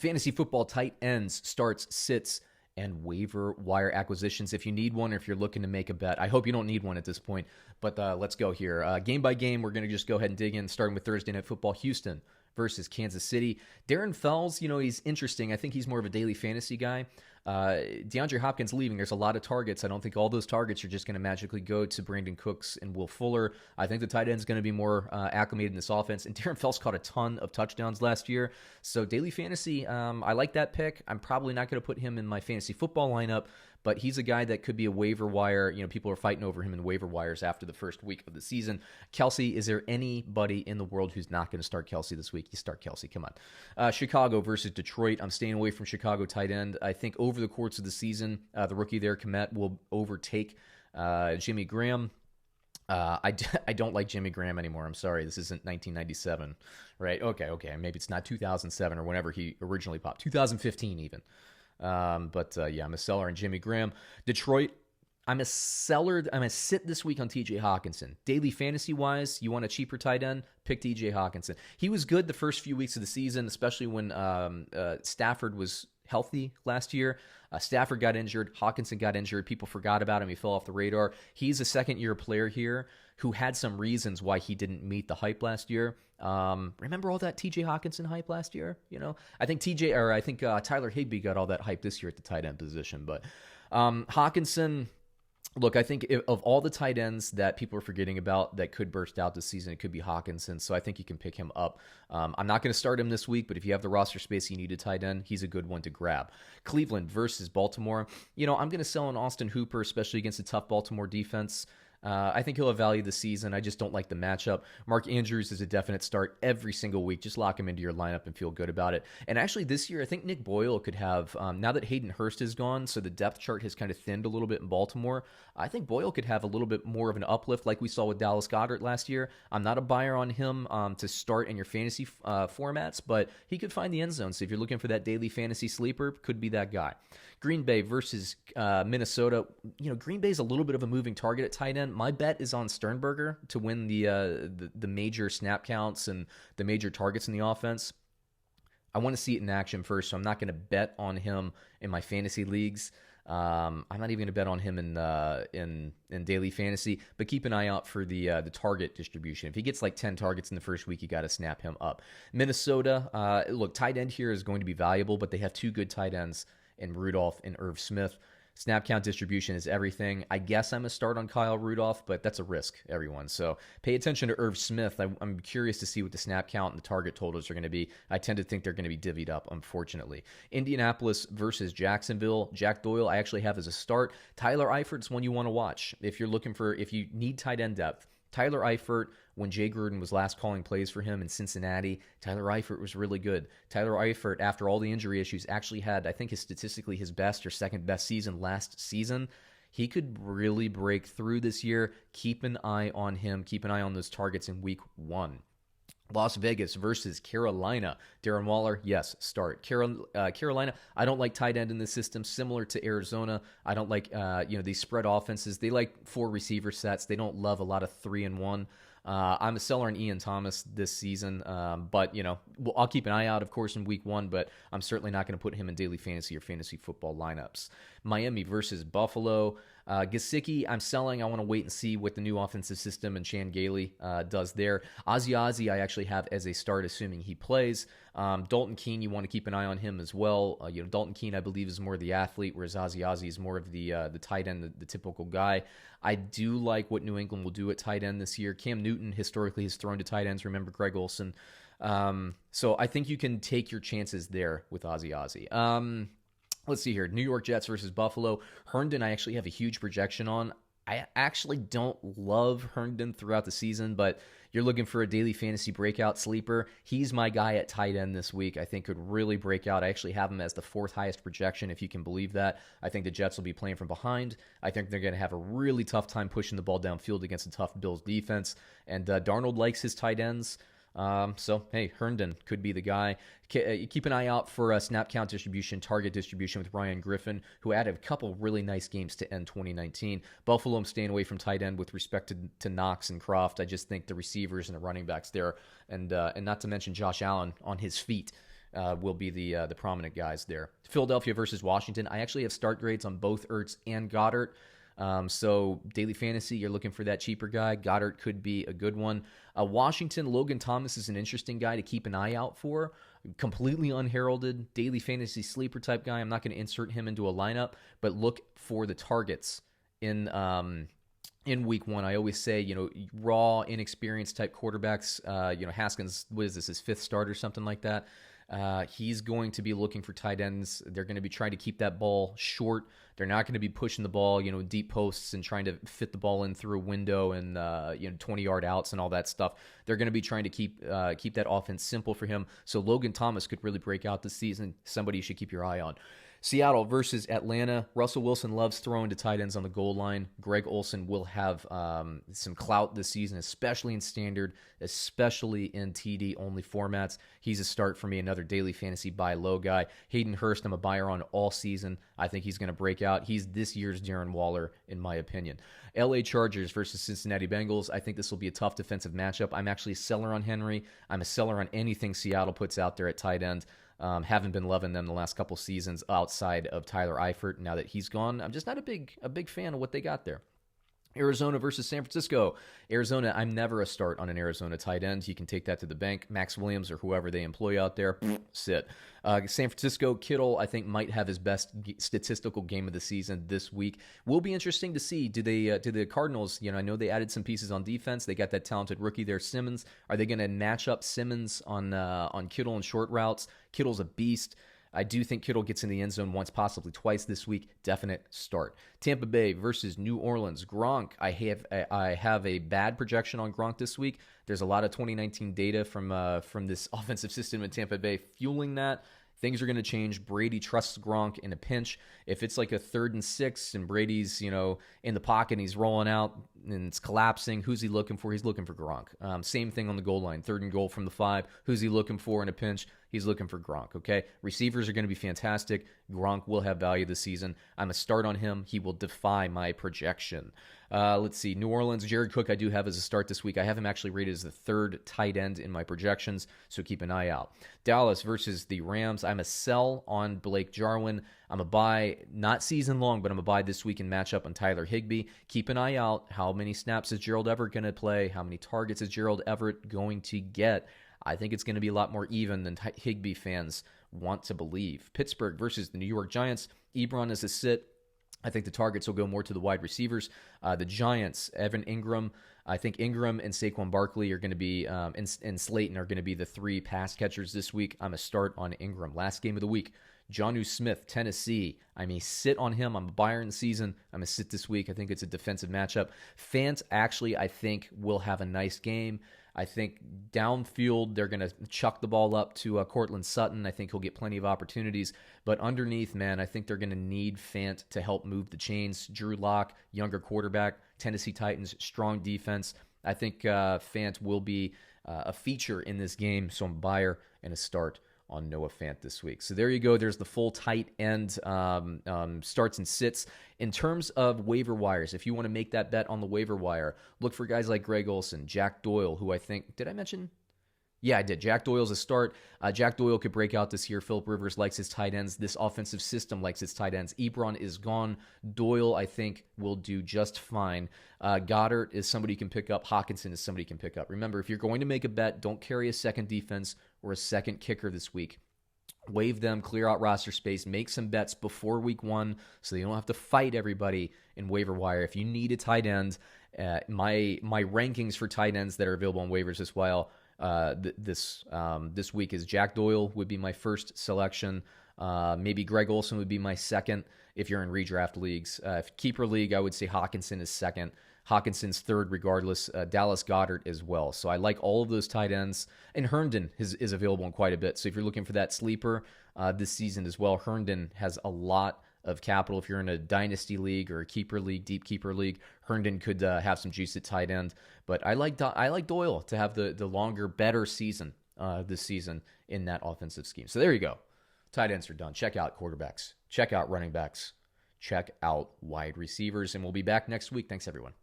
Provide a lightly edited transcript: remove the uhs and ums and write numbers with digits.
Fantasy football tight ends, starts, sits, and waiver wire acquisitions. If you need one or if you're looking to make a bet, I hope you don't need one at this point, but let's go here. Game by game, we're going to just go ahead and dig in, starting with Thursday Night Football. Houston versus Kansas City. Darren Fells, he's interesting. I think he's more of a daily fantasy guy. DeAndre Hopkins leaving. There's a lot of targets. I don't think all those targets are just going to magically go to Brandon Cooks and Will Fuller. I think the tight end is going to be more acclimated in this offense. And Darren Fells caught a ton of touchdowns last year. So daily fantasy, I like that pick. I'm probably not going to put him in my fantasy football lineup, but he's a guy that could be a waiver wire. People are fighting over him in waiver wires after the first week of the season. Kelce, is there anybody in the world who's not going to start Kelce this week? You start Kelce, come on. Chicago versus Detroit. I'm staying away from Chicago tight end. I think over the course of the season, the rookie there, Komet, will overtake Jimmy Graham. I don't like Jimmy Graham anymore. I'm sorry. This isn't 1997, right? Okay. Maybe it's not 2007 or whenever he originally popped. 2015 even. But I'm a seller on Jimmy Graham. Detroit, I'm a seller. I'm going to sit this week on TJ Hawkinson. Daily fantasy-wise, you want a cheaper tight end? Pick TJ Hawkinson. He was good the first few weeks of the season, especially when Stafford was healthy last year. Stafford got injured. Hawkinson got injured. People forgot about him. He fell off the radar. He's a second-year player here who had some reasons why he didn't meet the hype last year. Remember all that TJ Hawkinson hype last year? I think Tyler Higbee got all that hype this year at the tight end position. But Hawkinson, look, I think of all the tight ends that people are forgetting about that could burst out this season, it could be Hawkinson. So I think you can pick him up. I'm not going to start him this week, but if you have the roster space you need a tight end, he's a good one to grab. Cleveland versus Baltimore. I'm going to sell an Austin Hooper, especially against a tough Baltimore defense. I think he'll have value this season. I just don't like the matchup. Mark Andrews is a definite start every single week. Just lock him into your lineup and feel good about it. And actually this year, I think Nick Boyle could have, now that Hayden Hurst is gone, so the depth chart has kind of thinned a little bit in Baltimore, I think Boyle could have a little bit more of an uplift like we saw with Dallas Goedert last year. I'm not a buyer on him to start in your fantasy formats, but he could find the end zone. So if you're looking for that daily fantasy sleeper, could be that guy. Green Bay versus Minnesota. Green Bay's a little bit of a moving target at tight end. My bet is on Sternberger to win the major snap counts and the major targets in the offense. I want to see it in action first, so I'm not going to bet on him in my fantasy leagues. I'm not even going to bet on him in daily fantasy, but keep an eye out for the target distribution. If he gets like 10 targets in the first week, you got to snap him up. Minnesota, look, tight end here is going to be valuable, but they have two good tight ends in Rudolph and Irv Smith. Snap count distribution is everything. I guess I'm a start on Kyle Rudolph, but that's a risk, everyone. So pay attention to Irv Smith. I'm curious to see what the snap count and the target totals are going to be. I tend to think they're going to be divvied up, unfortunately. Indianapolis versus Jacksonville. Jack Doyle, I actually have as a start. Tyler Eifert's one you want to watch. If you need tight end depth, Tyler Eifert, when Jay Gruden was last calling plays for him in Cincinnati, Tyler Eifert was really good. Tyler Eifert, after all the injury issues, actually had, I think, statistically his best or second best season last season. He could really break through this year. Keep an eye on him. Keep an eye on those targets in week 1. Las Vegas versus Carolina. Darren Waller, yes, start. Carolina, I don't like tight end in this system, similar to Arizona. I don't like these spread offenses. They like 4 receiver sets. They don't love a lot of 3-and-1. I'm a seller on Ian Thomas this season, but I'll keep an eye out, of course, in week 1, but I'm certainly not going to put him in daily fantasy or fantasy football lineups. Miami versus Buffalo. Gesicki, I'm selling. I want to wait and see what the new offensive system and Chan Gailey does there. Ozzie, I actually have as a start, assuming he plays. Dalton Keene, you want to keep an eye on him as well. Dalton Keene, I believe, is more the athlete, whereas Ozzie is more of the tight end, the typical guy. I do like what New England will do at tight end this year. Cam Newton historically has thrown to tight ends. Remember Greg Olson. So I think you can take your chances there with Ozzie. Let's see here. New York Jets versus Buffalo. Herndon, I actually have a huge projection on. I actually don't love Herndon throughout the season, but you're looking for a daily fantasy breakout sleeper. He's my guy at tight end this week. I think could really break out. I actually have him as the 4th highest projection, if you can believe that. I think the Jets will be playing from behind. I think they're going to have a really tough time pushing the ball downfield against a tough Bills defense. And Darnold likes his tight ends. So, hey, Herndon could be the guy. Keep an eye out for snap count distribution, target distribution with Ryan Griffin, who added a couple really nice games to end 2019. Buffalo, I'm staying away from tight end with respect to Knox and Croft. I just think the receivers and the running backs there, and not to mention Josh Allen on his feet, will be the prominent guys there. Philadelphia versus Washington. I actually have start grades on both Ertz and Goddard. So daily fantasy, you're looking for that cheaper guy. Goddard could be a good one. Washington, Logan Thomas is an interesting guy to keep an eye out for. Completely unheralded, daily fantasy sleeper type guy. I'm not going to insert him into a lineup, but look for the targets in week one. I always say, raw, inexperienced type quarterbacks, Haskins, what is this, his fifth start or something like that? He's going to be looking for tight ends. They're going to be trying to keep that ball short. They're not going to be pushing the ball, deep posts and trying to fit the ball in through a window and 20-yard outs and all that stuff. They're going to be trying to keep that offense simple for him. So Logan Thomas could really break out this season. Somebody you should keep your eye on. Seattle versus Atlanta. Russell Wilson loves throwing to tight ends on the goal line. Greg Olson will have some clout this season, especially in standard, especially in TD-only formats. He's a start for me, another daily fantasy buy low guy. Hayden Hurst, I'm a buyer on all season. I think he's going to break out. He's this year's Darren Waller, in my opinion. LA Chargers versus Cincinnati Bengals. I think this will be a tough defensive matchup. I'm actually a seller on Henry. I'm a seller on anything Seattle puts out there at tight end. Haven't been loving them the last couple seasons outside of Tyler Eifert. Now that he's gone, I'm just not a big fan of what they got there. Arizona versus San Francisco. Arizona, I'm never a start on an Arizona tight end. You can take that to the bank. Max Williams or whoever they employ out there, sit. San Francisco, Kittle, I think, might have his best statistical game of the season this week. Will be interesting to see. Do the Cardinals, I know they added some pieces on defense. They got that talented rookie there, Simmons. Are they going to match up Simmons on Kittle and short routes? Kittle's a beast. I do think Kittle gets in the end zone once, possibly twice this week. Definite start. Tampa Bay versus New Orleans. Gronk. I have a bad projection on Gronk this week. There's a lot of 2019 data from this offensive system in Tampa Bay fueling that. Things are going to change. Brady trusts Gronk in a pinch. If it's like a 3rd and 6 and Brady's, in the pocket and he's rolling out and it's collapsing, who's he looking for? He's looking for Gronk. Same thing on the goal line. 3rd and goal from the 5. Who's he looking for in a pinch? He's looking for Gronk, okay? Receivers are going to be fantastic. Gronk will have value this season. I'm a start on him. He will defy my projection. Let's see. New Orleans, Jared Cook I do have as a start this week. I have him actually rated as the 3rd tight end in my projections, so keep an eye out. Dallas versus the Rams. I'm a sell on Blake Jarwin. I'm a buy, not season long, but I'm a buy this week in matchup on Tyler Higbee. Keep an eye out. How many snaps is Gerald Everett going to play? How many targets is Gerald Everett going to get? I think it's going to be a lot more even than Higbee fans want to believe. Pittsburgh versus the New York Giants. Ebron is a sit. I think the targets will go more to the wide receivers. The Giants, Evan Ingram. I think Ingram and Saquon Barkley are going to be, and Slayton are going to be the 3 pass catchers this week. I'm a start on Ingram. Last game of the week, Jonnu Smith, Tennessee. I may sit on him. I'm a buyer in the season. I'm a sit this week. I think it's a defensive matchup. Fant actually, I think, will have a nice game. I think downfield, they're going to chuck the ball up to Cortland Sutton. I think he'll get plenty of opportunities. But underneath, man, I think they're going to need Fant to help move the chains. Drew Lock, younger quarterback. Tennessee Titans, strong defense. I think Fant will be a feature in this game, so I'm a buyer and a start on Noah Fant this week. So there you go. There's the full tight end starts and sits. In terms of waiver wires, if you want to make that bet on the waiver wire, look for guys like Greg Olson, Jack Doyle, who I think, did I mention? Yeah, I did. Jack Doyle's a start. Jack Doyle could break out this year. Phillip Rivers likes his tight ends. This offensive system likes its tight ends. Ebron is gone. Doyle, I think, will do just fine. Goddard is somebody you can pick up. Hawkinson is somebody you can pick up. Remember, if you're going to make a bet, don't carry a second defense or a second kicker this week. Waive them, clear out roster space, make some bets before week 1 so you don't have to fight everybody in waiver wire. If you need a tight end, my rankings for tight ends that are available on waivers as well this week is Jack Doyle would be my first selection. Maybe Greg Olson would be my second if you're in redraft leagues. If keeper league, I would say Hawkinson is second. Hawkinson's third regardless. Dallas Goedert as well. So I like all of those tight ends. And Herndon is available in quite a bit. So if you're looking for that sleeper this season as well, Herndon has a lot of capital. If you're in a dynasty league or a keeper league, deep keeper league, Herndon could have some juice at tight end. But I like Doyle to have the longer, better season this season in that offensive scheme. So there you go. Tight ends are done. Check out quarterbacks. Check out running backs. Check out wide receivers. And we'll be back next week. Thanks, everyone.